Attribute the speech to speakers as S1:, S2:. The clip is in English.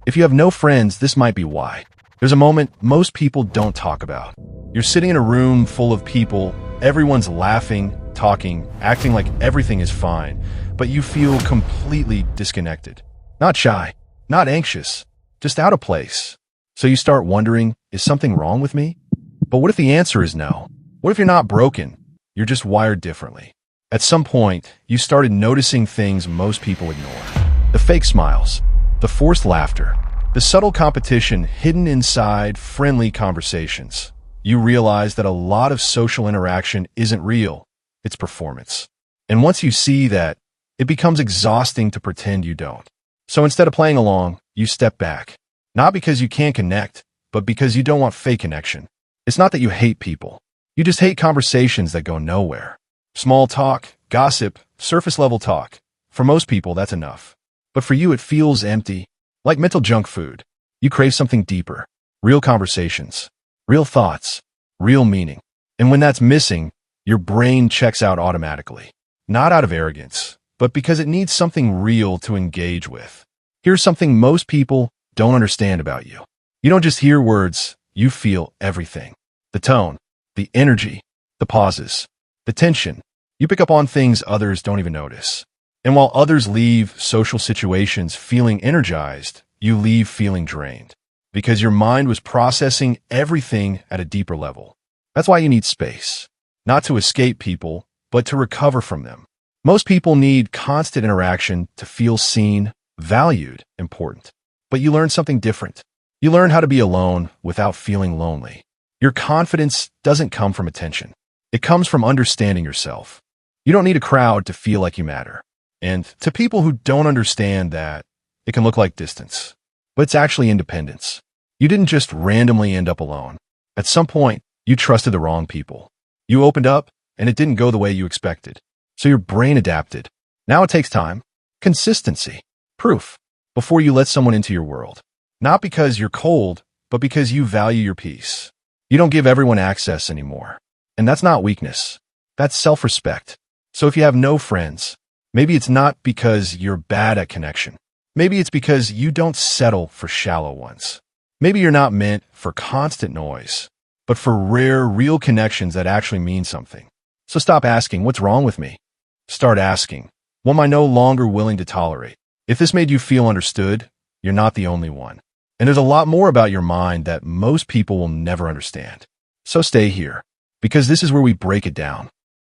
S1: If you have no friends, this might be why. There's a moment most people don't talk about. You're sitting in a room full of people, everyone's laughing, talking, acting like everything is fine, but you feel completely disconnected. Not shy, not anxious, just out of place. So you start wondering, is something wrong with me? But what if the answer is no? What if you're not broken? You're just wired differently. At some point, you started noticing things most people ignore. The fake smiles, the forced laughter, the subtle competition hidden inside friendly conversations. You realize that a lot of social interaction isn't real, it's performance. And once you see that, it becomes exhausting to pretend you don't. So instead of playing along, you step back. Not because you can't connect, but because you don't want fake connection. It's not that you hate people. You just hate conversations that go nowhere. Small talk, gossip, surface-level talk. For most people, that's enough. But for you, it feels empty, like mental junk food. You crave something deeper, real conversations, real thoughts, real meaning. And when that's missing, your brain checks out automatically. Not out of arrogance, but because it needs something real to engage with. Here's something most people don't understand about you. You don't just hear words, you feel everything. The tone, the energy, the pauses, the tension. You pick up on things others don't even notice. And while others leave social situations feeling energized, you leave feeling drained. Because your mind was processing everything at a deeper level. That's why you need space. Not to escape people, but to recover from them. Most people need constant interaction to feel seen, valued, important. But you learn something different. You learn how to be alone without feeling lonely. Your confidence doesn't come from attention. It comes from understanding yourself. You don't need a crowd to feel like you matter. And to people who don't understand that, it can look like distance. But it's actually independence. You didn't just randomly end up alone. At some point, you trusted the wrong people. You opened up, and it didn't go the way you expected. So your brain adapted. Now it takes time, consistency, proof, before you let someone into your world. Not because you're cold, but because you value your peace. You don't give everyone access anymore. And that's not weakness. That's self-respect. So if you have no friends, maybe it's not because you're bad at connection. Maybe it's because you don't settle for shallow ones. Maybe you're not meant for constant noise, but for rare, real connections that actually mean something. So stop asking, what's wrong with me? Start asking, what am I no longer willing to tolerate? If this made you feel understood, you're not the only one. And there's a lot more about your mind that most people will never understand. So stay here, because this is where we break it down.